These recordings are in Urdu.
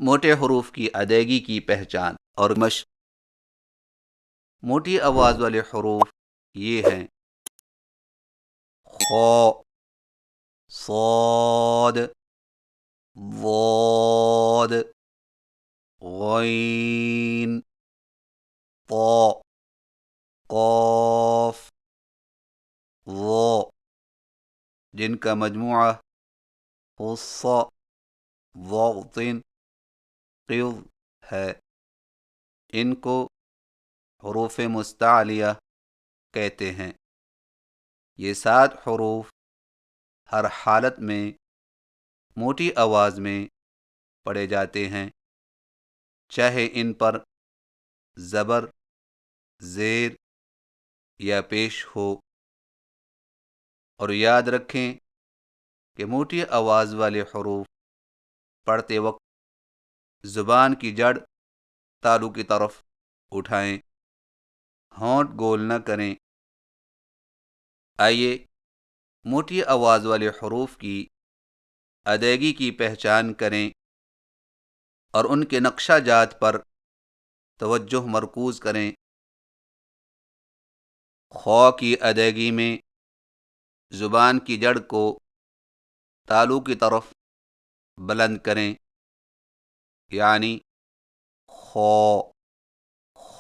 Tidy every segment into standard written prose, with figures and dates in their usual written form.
موٹے حروف کی ادائیگی کی پہچان اور مشق۔ موٹی آواز والے حروف یہ ہیں: خ، صاد، ضاد، غین، طا، قاف، ظا، جن کا مجموعہ خص، ضغط، قض ہے۔ ان کو حروف مستعلیہ کہتے ہیں۔ یہ 7 حروف ہر حالت میں موٹی آواز میں پڑھے جاتے ہیں، چاہے ان پر زبر، زیر یا پیش ہو۔ اور یاد رکھیں کہ موٹی آواز والے حروف پڑھتے وقت زبان کی جڑ تالو کی طرف اٹھائیں، ہونٹ گول نہ کریں۔ آئیے موٹی آواز والے حروف کی ادائیگی کی پہچان کریں اور ان کے نقشہ جات پر توجہ مرکوز کریں۔ خ کی ادائیگی میں زبان کی جڑ کو تالو کی طرف بلند کریں، یعنی خ، خ،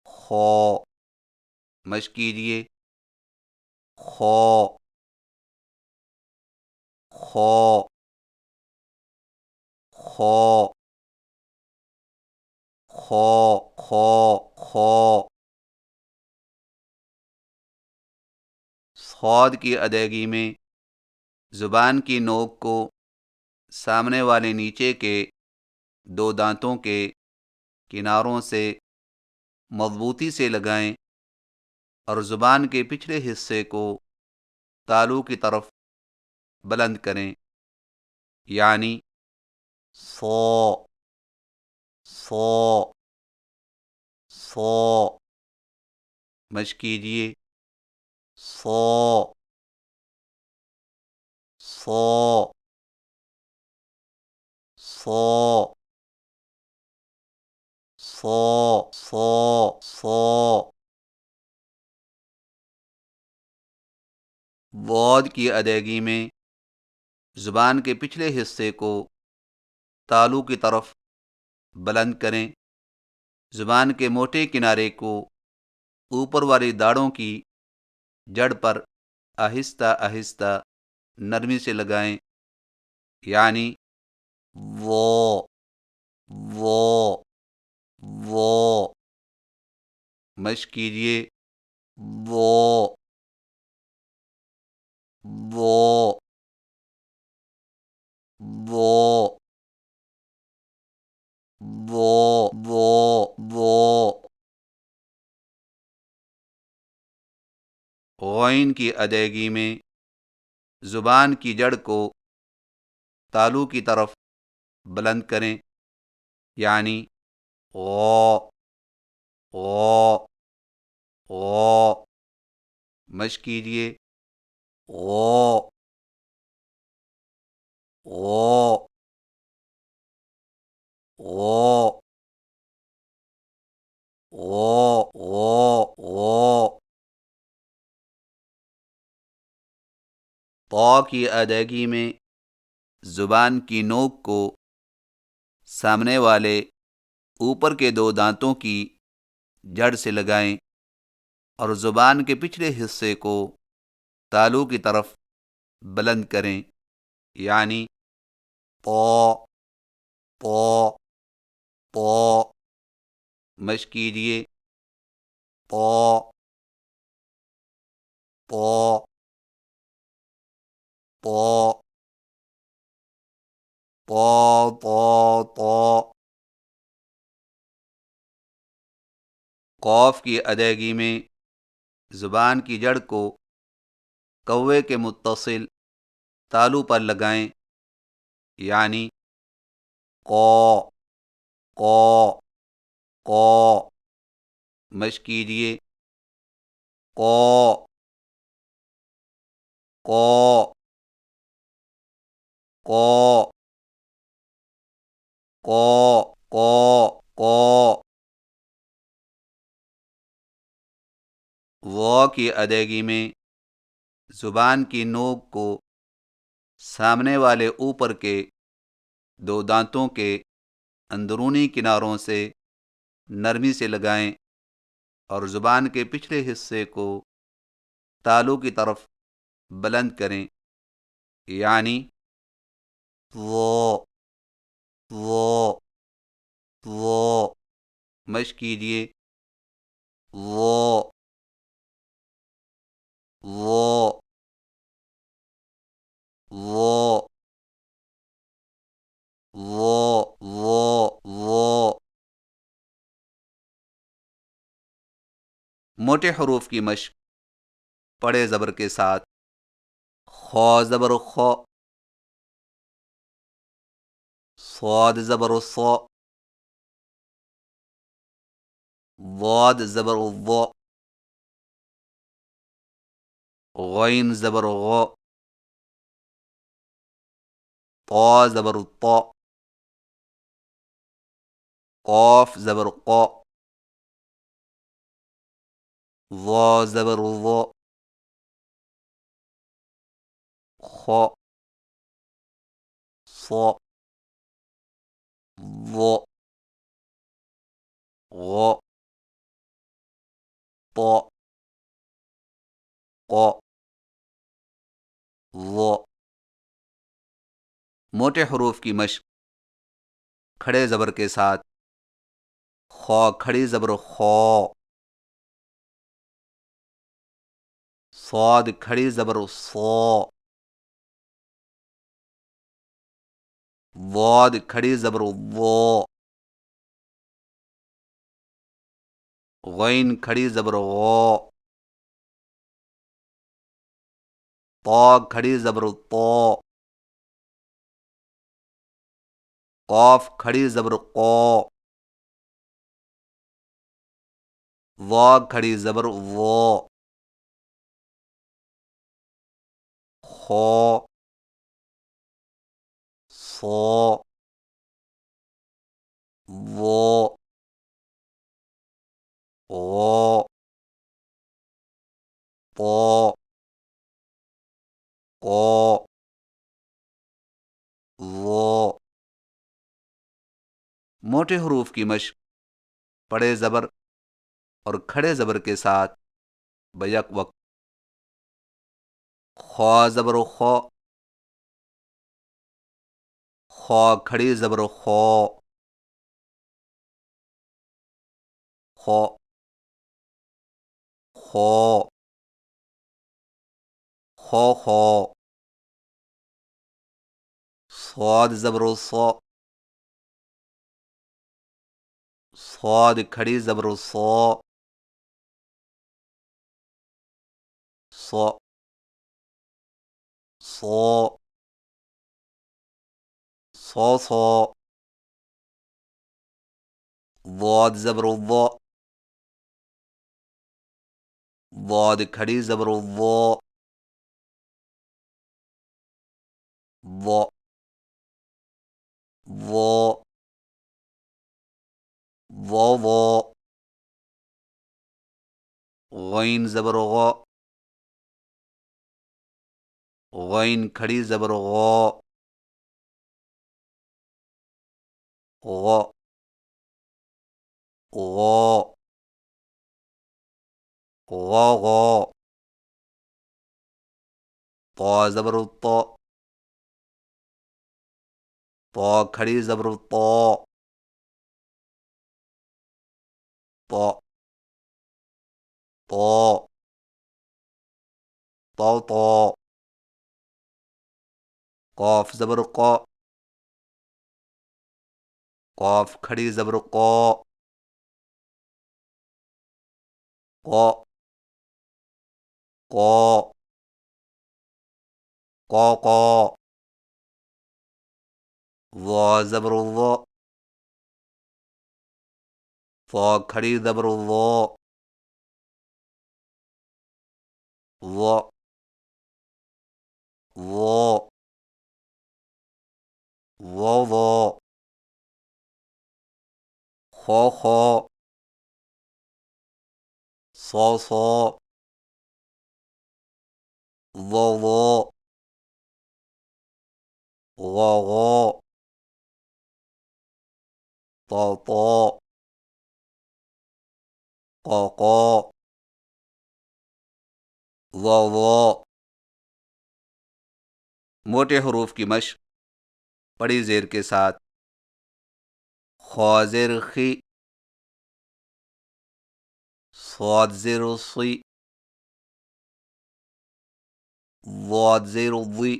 خ۔ مشق کیجیے: خ، خ، خ، خ، خ، خ۔ صاد کی ادائیگی میں زبان کی نوک کو سامنے والے نیچے کے 2 دانتوں کے کناروں سے مضبوطی سے لگائیں اور زبان کے پچھلے حصے کو تالو کی طرف بلند کریں، یعنی صا، صا، صا۔ مشق کیجیے: صا، صا، صا، صا، صا، صا۔ ضاد کی ادائیگی میں زبان کے پچھلے حصے کو تالو کی طرف بلند کریں، زبان کے موٹے کنارے کو اوپر والی داڑھوں کی جڑ پر آہستہ آہستہ نرمی سے لگائیں، یعنی وا، وا، وا۔ مشق کیجیے: وا، وا، وا، وا، وا، وا۔ غین کی ادائیگی میں زبان کی جڑ کو تالو کی طرف بلند کریں، یعنی غا، غا، غا۔ مشق کیجیے: غا، غا، غا، غا، غا، غا۔ طا کی ادائیگی میں زبان کی نوک کو سامنے والے اوپر کے 2 دانتوں کی جڑ سے لگائیں اور زبان کے پچھلے حصے کو تالو کی طرف بلند کریں، یعنی طا، طا، طا۔ مشق کیجیے: طا، طا، طا، طا، طا، طا۔ قاف کی ادائیگی میں زبان کی جڑ کو کوے کے متصل تالو پر لگائیں، یعنی قا، قا، قا۔ مشق کیجیے: قا، قا، قا۔ کو وہ کی ادائیگی میں زبان کی نوک کو سامنے والے اوپر کے دو دانتوں کے اندرونی کناروں سے نرمی سے لگائیں اور زبان کے پچھلے حصے کو تالو کی طرف بلند کریں، یعنی وہ مشق کیجیے، وہ وہ وہ وہ موٹے حروف کی مشق بڑے زبر کے ساتھ: خو زبر خو، صاد زبر صو، ضاد زبر ضو، غین زبر غو، طا زبر طا، قاف زبر قا، ظا زبر ظا، خا، صا، ظا، غا، طا، قا، ظا۔ موٹے حروف کی مشق کھڑے زبر کے ساتھ: خا کھڑی زبر خا، صاد کھڑی زبر صا، ضاد کھڑی زبر ضا، غین کھڑی زبر غا، طا کھڑی زبر طا، قاف کھڑی زبر قا، ضا کھڑی زبر ضا، خا، صا، ضا، غا، طا، قا، ضا۔ موٹے حروف کی مشق بڑے زبر اور کھڑے زبر کے ساتھ بیک وقت: خا زبر خا، خا کھڑی زبر خا، خا، خا، خا خا، صاد زبر صا، صاد کھڑی زبر صا، صا، صا، صا صا، ضاد زبر ضا، ضاد کھڑی زبر ضا، ضا، ضا، ضا ضا، غین زبر غا، غین کھڑی زبر غا، غا، غا، غا غا، طا زبر طا، طا کھڑی زبر طا، طا، طا، طا طا، قاف زبر قا، قاف کھڑی زبر قا، قا، قا، قا قا، ضا زبر ضا، ضا کھڑی زبر ضا، ضا، ضا، ضا ضا، خو خو، صو صو، ضو ضو، غو غو، طو طو، قو قو، ضو ضو۔ موٹے حروف کی مشق بڑی زیر کے ساتھ: خو زیر خی، صاد زیر صی، ضاد زیر ضی،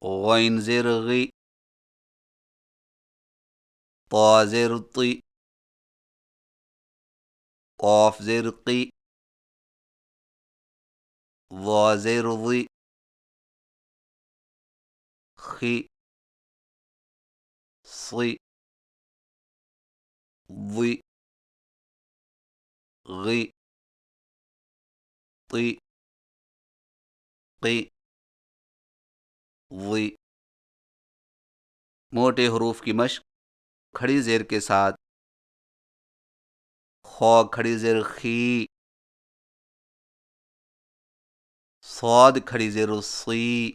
غین زیر غی، طا زیر طی، قاف زیر قی، ضا زیر ضی، خی، صی، ضی، غی، طی، قی، ضی۔ موٹے حروف کی مشق کھڑی زیر کے ساتھ: خو کھڑی زیر خی، صاد کھڑی زیر صی،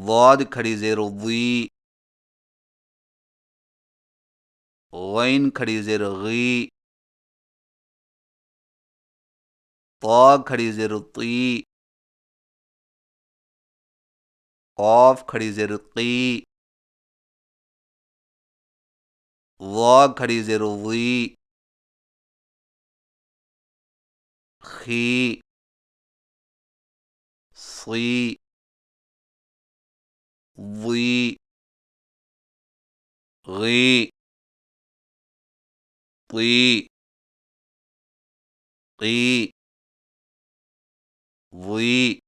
ضاد کھڑی زیر ضی، غین کھڑی زیر غی، طا کھڑی زیر طی، قاف کھڑی زیر قی، ضا کھڑی زیر ضی، خی، صی، ضی، غی، طی، قی، ضی۔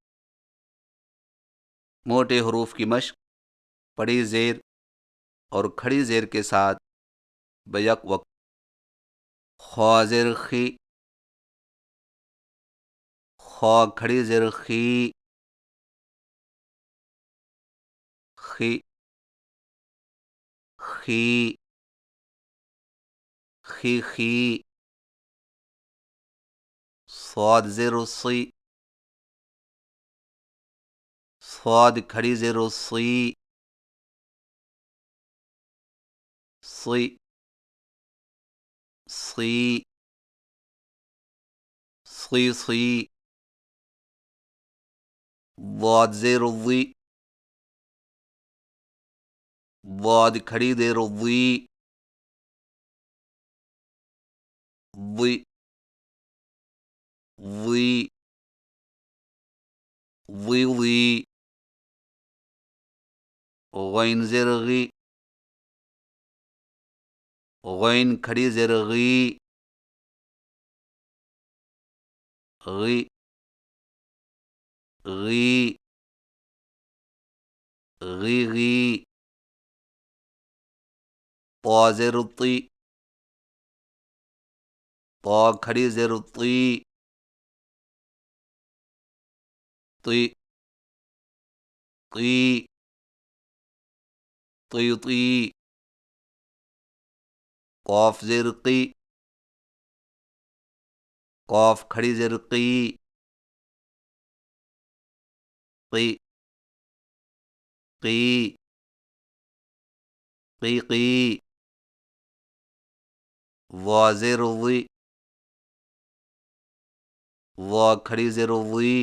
موٹے حروف کی مشق بڑی زیر اور کھڑی زیر کے ساتھ بیک وقت: خو زیر خی، خو کھڑی زیر خی، خی، خی، خی خی، صاد زیر صی، صاد کھڑی زیر صی، صی، صی، صی صی، ضاد زیر ضی، ضاد کھڑی زیر ضی، ضی، ضی، ضی ضی، غین زیر غی، غین کھڑی زیر غی، غی، غی، غی غی، طا زیر طی، طا کھڑی زیر طی، طی، طی، طی طی، قاف زیر قی، قاف کھڑی زیر قی، قی، قی، قی قی، ضا زیر ضی، ضا کھڑی زیر ضی،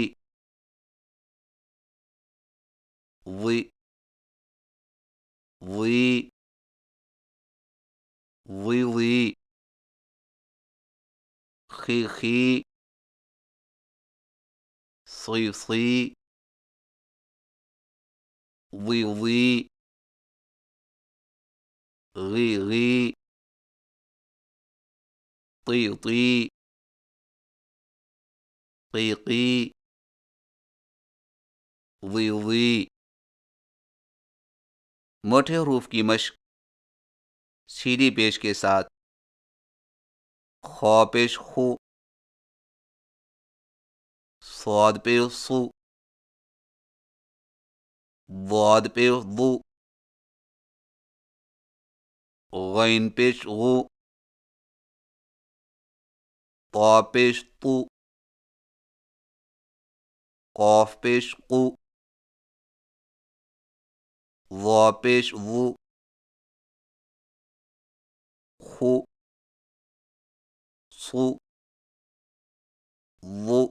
ضی، ضی، ضی ضی، خی خی، صی صی، ضی ضی، غی غی، طی طی، قی قی، ضی ضی۔ موٹے حروف کی مشق سیدھی پیش کے ساتھ: خو پیش خو، صاد پیش صو، ضاد پیش ضو، غین پیش غو، طا پیش طو، قاف پیش قو، ظا پیش ظو، خو، صو، ظو،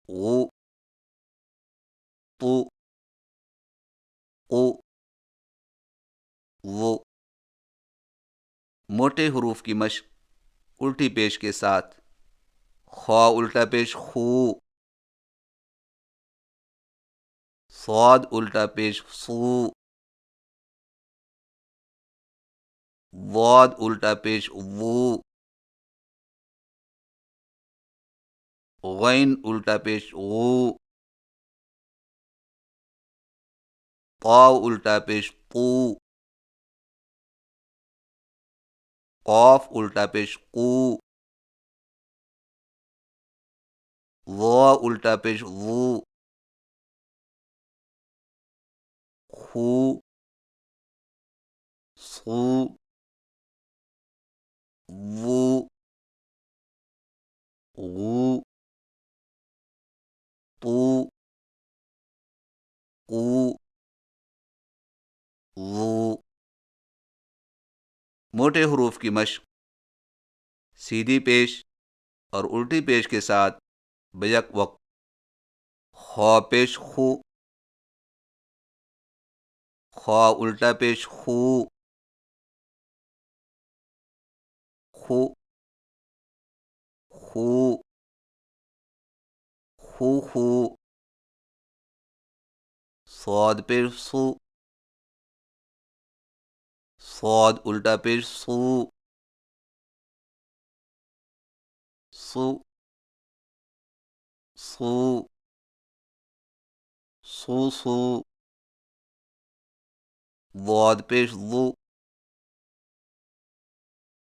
غو، طو، قو، ظو۔ موٹے حروف کی مشق الٹی پیش کے ساتھ: خا الٹا پیش خو، صاد الٹا پیش صو، ضاد الٹا پیش ضو، غین الٹا پیش غو، طا الٹا پیش طو، قاف الٹا پیش قو، ظا الٹا پیش ظو، خو، صو، ظو، غو، طو، قو، ظو۔ موٹے حروف کی مشق سیدھی پیش اور الٹی پیش کے ساتھ بیک وقت: خا پیش خو، خا الٹا پیش خو، خو، خو، خو خو، صاد پیش صو، صاد الٹا پیش صو، صو، صو، صو صو، ضاد پیش ضو،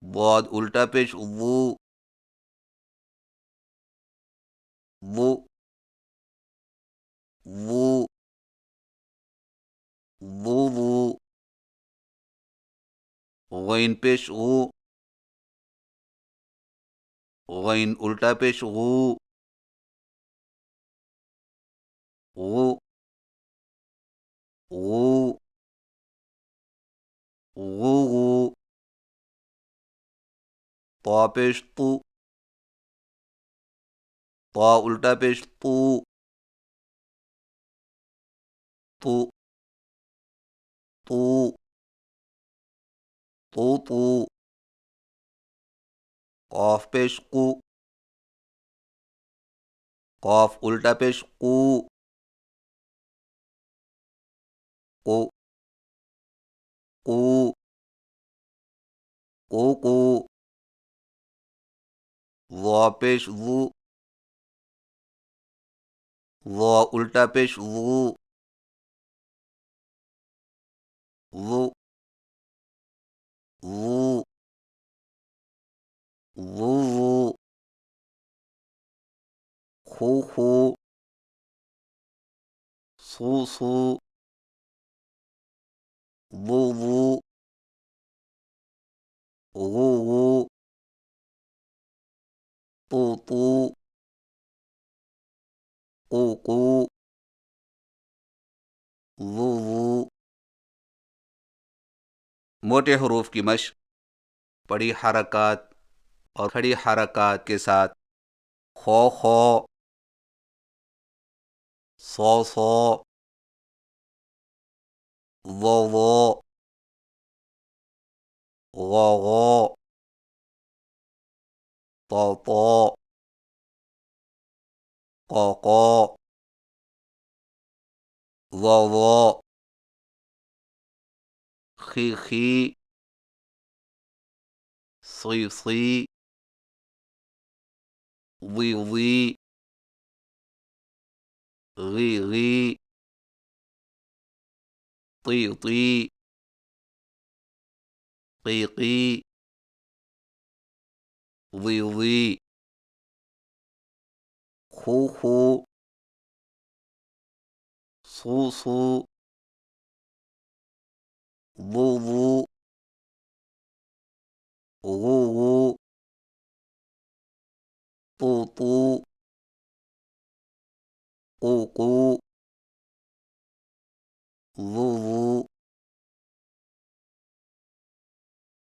ضاد الٹا پیش ضو، ضو، ضو، ضو ضو، غین پیش غو، غین الٹا پیش غو، غو، غو، غو غو، طا پیش طو، طا الٹا پیش طو، طو، طو، طو طو، قاف پیش قو، قاف الٹا پیش قو، قو، قو، قو قو، ضا پیش ضو، ضا الٹا پیش ضو، ضو، ضو، ضو ضو، خو خو، صو صو، ضو ضو، غو غو، طو طو، قو قو، ضو ضو۔ موٹے حروف کی مشق بڑی حرکات اور کھڑی حرکات کے ساتھ: خو خو، صو صو، ضو ضو، غو غو، طو طو، قو قو، ضو ضو، خی خی، صی صی، ضی ضی، غی غی، طی طی، قی قی، ضی ضی، خو خو، صو صو، ضو ضو، غو غو، طو طو، قو قو، ضو